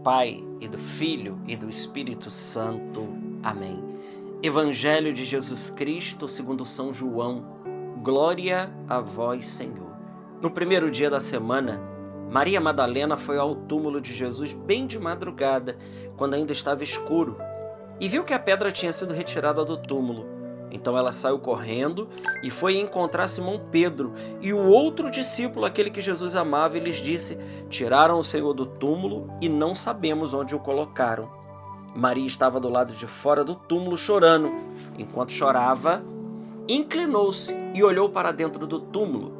Pai e do Filho e do Espírito Santo. Amém. Evangelho de Jesus Cristo segundo São João. Glória a vós, Senhor. No primeiro dia da semana, Maria Madalena foi ao túmulo de Jesus bem de madrugada, quando ainda estava escuro, e viu que a pedra tinha sido retirada do túmulo. Então ela saiu correndo e foi encontrar Simão Pedro e o outro discípulo, aquele que Jesus amava, e lhes disse: tiraram o Senhor do túmulo e não sabemos onde o colocaram. Maria estava do lado de fora do túmulo chorando. Enquanto chorava, inclinou-se e olhou para dentro do túmulo.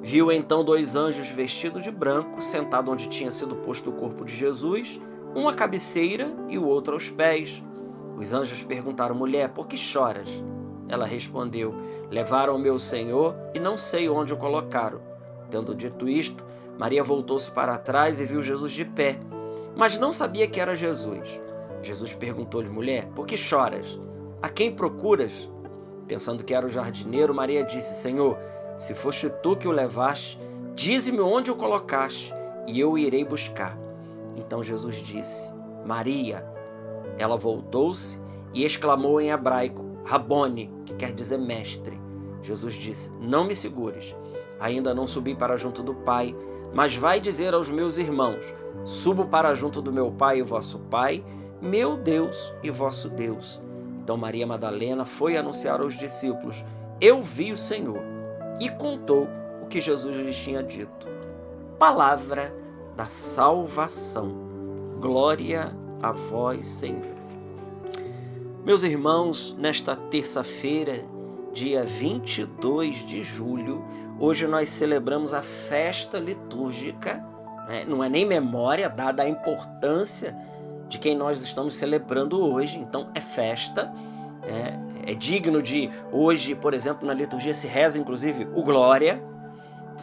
Viu então 2 anjos vestidos de branco, sentados onde tinha sido posto o corpo de Jesus, um à cabeceira e o outro aos pés. Os anjos perguntaram: mulher, por que choras? Ela respondeu: levaram o meu Senhor e não sei onde o colocaram. Tendo dito isto, Maria voltou-se para trás e viu Jesus de pé, mas não sabia que era Jesus. Jesus perguntou-lhe: mulher, por que choras? A quem procuras? Pensando que era o jardineiro, Maria disse: Senhor, se foste tu que o levaste, dize-me onde o colocaste, e eu irei buscar. Então Jesus disse: Maria. Ela voltou-se e exclamou em hebraico: Rabone, que quer dizer mestre. Jesus disse: não me segures, ainda não subi para junto do Pai, mas vai dizer aos meus irmãos: subo para junto do meu Pai e vosso Pai, meu Deus e vosso Deus. Então Maria Madalena foi anunciar aos discípulos: eu vi o Senhor, e contou o que Jesus lhes tinha dito. Palavra da salvação. Glória a vós, Senhor. Meus irmãos, nesta terça-feira, dia 22 de julho, hoje nós celebramos a festa litúrgica, né? Não é nem memória, dada a importância de quem nós estamos celebrando hoje, então é festa, é digno de hoje, por exemplo, na liturgia se reza inclusive o Glória,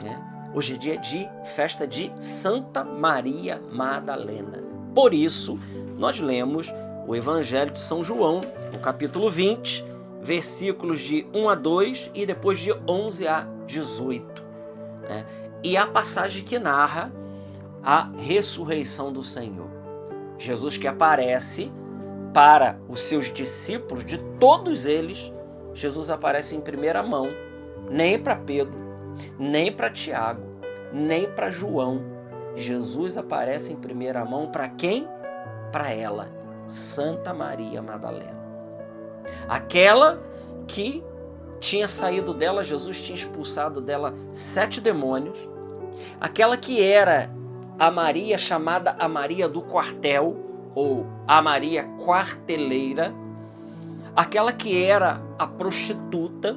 né? Hoje é dia de festa de Santa Maria Madalena. Por isso, nós lemos o Evangelho de São João, no capítulo 20, versículos de 1 a 2 e depois de 11 a 18. Né? E a passagem que narra a ressurreição do Senhor. Jesus que aparece para os seus discípulos, de todos eles, Jesus aparece em primeira mão, nem para Pedro, nem para Tiago, nem para João. Jesus aparece em primeira mão para quem? Para ela, Santa Maria Madalena. Aquela que tinha saído dela, Jesus tinha expulsado dela 7 demônios. Aquela que era a Maria chamada a Maria do quartel, ou a Maria quarteleira. Aquela que era a prostituta.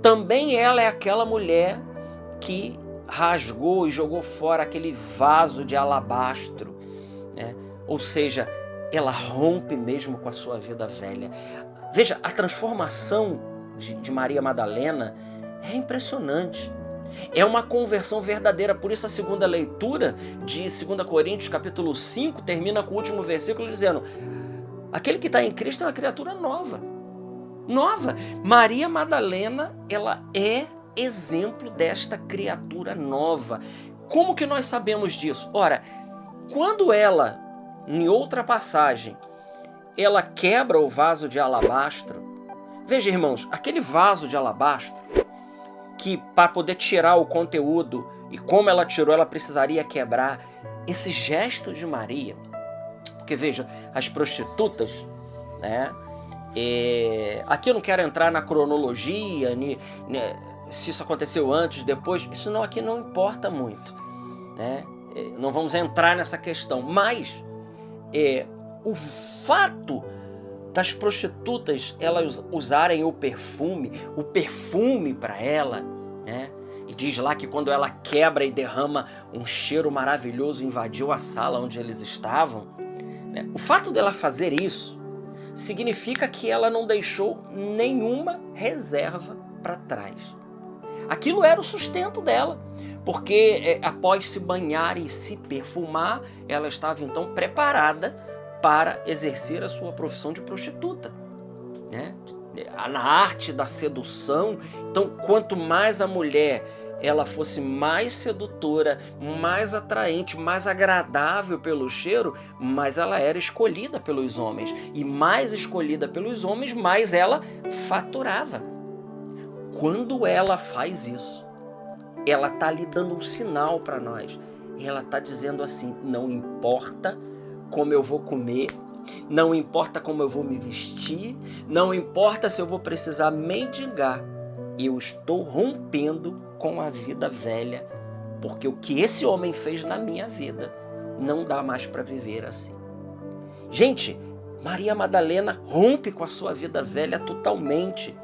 Também ela é aquela mulher que rasgou e jogou fora aquele vaso de alabastro, né? Ou seja, ela rompe mesmo com a sua vida velha. Veja, a transformação de Maria Madalena é impressionante. É uma conversão verdadeira. Por isso a segunda leitura de 2 Coríntios capítulo 5 termina com o último versículo dizendo: aquele que está em Cristo é uma criatura nova. Nova. Maria Madalena, ela é exemplo desta criatura nova. Como que nós sabemos disso? Ora, quando ela, em outra passagem, ela quebra o vaso de alabastro. Veja, irmãos, aquele vaso de alabastro, que para poder tirar o conteúdo, e como ela tirou, ela precisaria quebrar. Esse gesto de Maria, porque veja, as prostitutas, né? Aqui eu não quero entrar na cronologia, se isso aconteceu antes, depois, isso não, aqui não importa muito, né? Não vamos entrar nessa questão, mas o fato das prostitutas elas usarem o perfume para ela, né? E diz lá que quando ela quebra e derrama, um cheiro maravilhoso invadiu a sala onde eles estavam, né? O fato dela fazer isso significa que ela não deixou nenhuma reserva para trás. Aquilo era o sustento dela, porque após se banhar e se perfumar, ela estava então preparada para exercer a sua profissão de prostituta, né? Na arte da sedução. Então, quanto mais a mulher ela fosse mais sedutora, mais atraente, mais agradável pelo cheiro, mais ela era escolhida pelos homens. E mais escolhida pelos homens, mais ela faturava. Quando ela faz isso, ela está ali dando um sinal para nós. Ela está dizendo assim: não importa como eu vou comer, não importa como eu vou me vestir, não importa se eu vou precisar mendigar, eu estou rompendo com a vida velha, porque o que esse homem fez na minha vida não dá mais para viver assim. Gente, Maria Madalena rompe com a sua vida velha totalmente.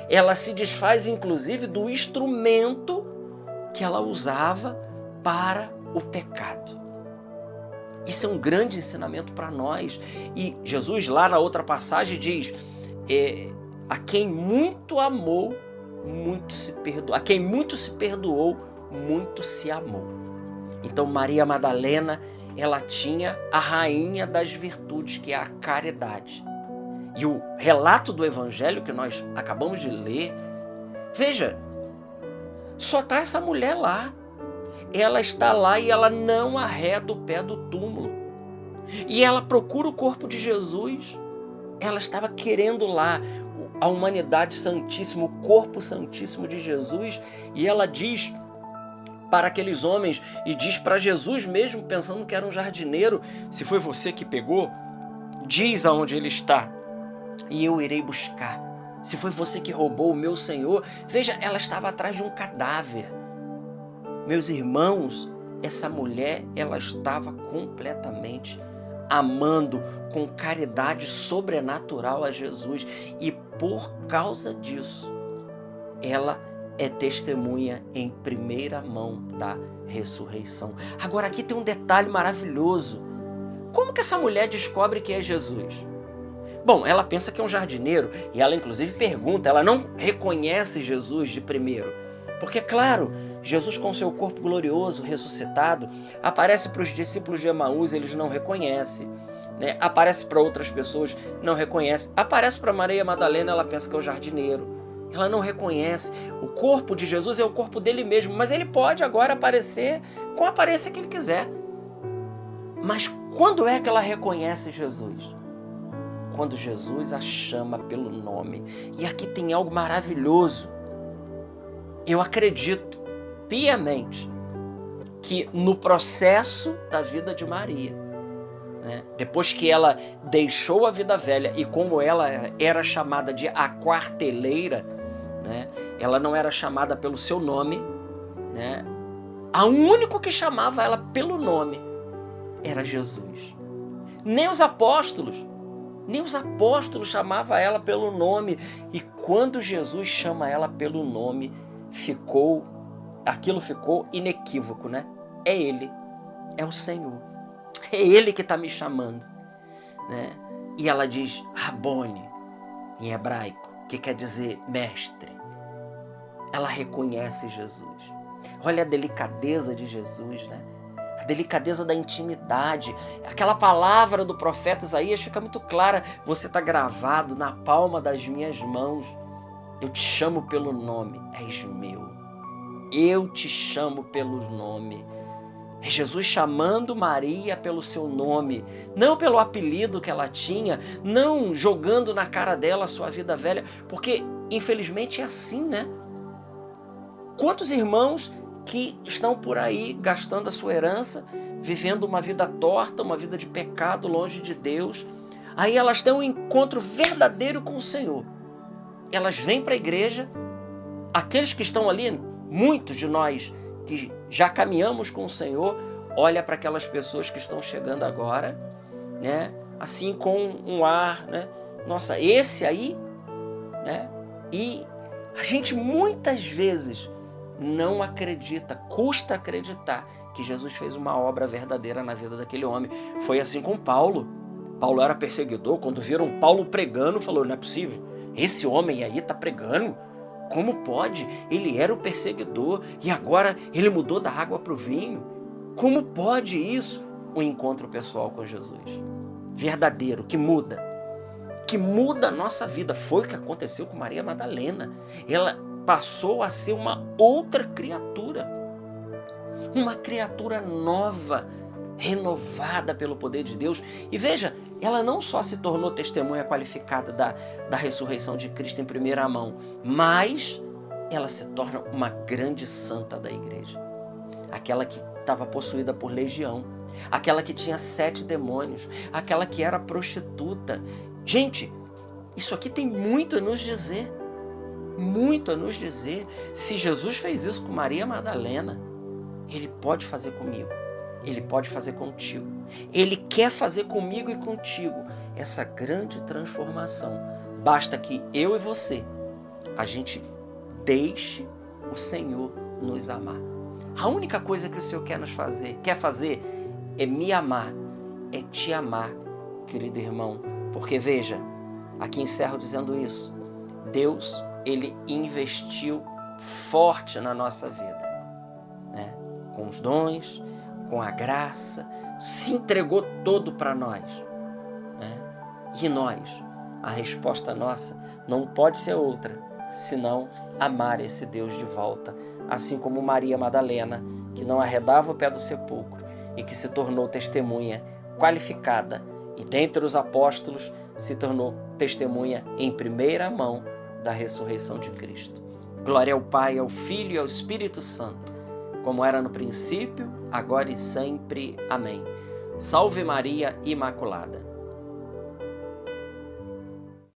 Ela se desfaz inclusive do instrumento que ela usava para o pecado. Isso é um grande ensinamento para nós. E Jesus lá na outra passagem diz: a quem muito amou, muito se perdoou. A quem muito se perdoou, muito se amou. Então Maria Madalena, ela tinha a rainha das virtudes, que é a caridade. E o relato do evangelho que nós acabamos de ler, veja, só está essa mulher lá. Ela está lá e ela não arreda o pé do túmulo. E ela procura o corpo de Jesus. Ela estava querendo lá a humanidade santíssima, o corpo santíssimo de Jesus. E ela diz para aqueles homens, e diz para Jesus mesmo, pensando que era um jardineiro: se foi você que pegou, diz aonde ele está, e eu irei buscar. Se foi você que roubou o meu Senhor. Veja, ela estava atrás de um cadáver. Meus irmãos, essa mulher, ela estava completamente amando com caridade sobrenatural a Jesus. E por causa disso, ela é testemunha em primeira mão da ressurreição. Agora aqui tem um detalhe maravilhoso. Como que essa mulher descobre que é Jesus? Bom, ela pensa que é um jardineiro e ela inclusive pergunta, ela não reconhece Jesus de primeiro. Porque, claro, Jesus com seu corpo glorioso, ressuscitado, aparece para os discípulos de Emaús, eles não reconhecem. Né? Aparece para outras pessoas, não reconhece. Aparece para Maria Madalena, ela pensa que é o jardineiro. Ela não reconhece. O corpo de Jesus é o corpo dele mesmo, mas ele pode agora aparecer com a aparência que ele quiser. Mas quando é que ela reconhece Jesus? Quando Jesus a chama pelo nome. E aqui tem algo maravilhoso. Eu acredito piamente que no processo da vida de Maria, né, depois que ela deixou a vida velha e como ela era chamada de a quarteleira, né, ela não era chamada pelo seu nome, né, o único que chamava ela pelo nome era Jesus. Nem os apóstolos chamavam ela pelo nome. E quando Jesus chama ela pelo nome, aquilo ficou inequívoco, né? É Ele, é o Senhor, é Ele que está me chamando, né? E ela diz Rabone, em hebraico, que quer dizer mestre. Ela reconhece Jesus. Olha a delicadeza de Jesus, né? A delicadeza da intimidade. Aquela palavra do profeta Isaías fica muito clara. Você está gravado na palma das minhas mãos. Eu te chamo pelo nome, és meu. Eu te chamo pelo nome. É Jesus chamando Maria pelo seu nome, não pelo apelido que ela tinha, não jogando na cara dela a sua vida velha, porque infelizmente é assim, né? Quantos irmãos que estão por aí gastando a sua herança, vivendo uma vida torta, uma vida de pecado longe de Deus, aí elas têm um encontro verdadeiro com o Senhor. Elas vêm para a igreja, aqueles que estão ali, muitos de nós que já caminhamos com o Senhor, olha para aquelas pessoas que estão chegando agora, né? Assim com um ar, né? Nossa, esse aí, né? E a gente muitas vezes não acredita, custa acreditar que Jesus fez uma obra verdadeira na vida daquele homem. Foi assim com Paulo. Paulo era perseguidor, quando viram Paulo pregando, falou, não é possível, esse homem aí está pregando? Como pode? Ele era o perseguidor e agora ele mudou da água para o vinho. Como pode isso? Um encontro pessoal com Jesus. Verdadeiro, que muda a nossa vida. Foi o que aconteceu com Maria Madalena. Ela passou a ser uma outra criatura. Uma criatura nova, renovada pelo poder de Deus. E veja, ela não só se tornou testemunha qualificada da ressurreição de Cristo em primeira mão, mas ela se torna uma grande santa da igreja. Aquela que estava possuída por legião, aquela que tinha 7 demônios, aquela que era prostituta. Gente, isso aqui tem muito a nos dizer. Muito a nos dizer. Se Jesus fez isso com Maria Madalena, Ele pode fazer comigo. Ele pode fazer contigo. Ele quer fazer comigo e contigo essa grande transformação. Basta que eu e você, a gente deixe o Senhor nos amar. A única coisa que o Senhor quer fazer é me amar, é te amar, querido irmão. Porque veja, aqui encerro dizendo isso. Deus, Ele investiu forte na nossa vida, né? Com os dons, com a graça, se entregou todo para nós, né? E nós, a resposta nossa não pode ser outra, senão amar esse Deus de volta, assim como Maria Madalena, que não arredava o pé do sepulcro e que se tornou testemunha qualificada e dentre os apóstolos se tornou testemunha em primeira mão da ressurreição de Cristo. Glória ao Pai, ao Filho e ao Espírito Santo, como era no princípio, agora e sempre. Amém. Salve Maria Imaculada.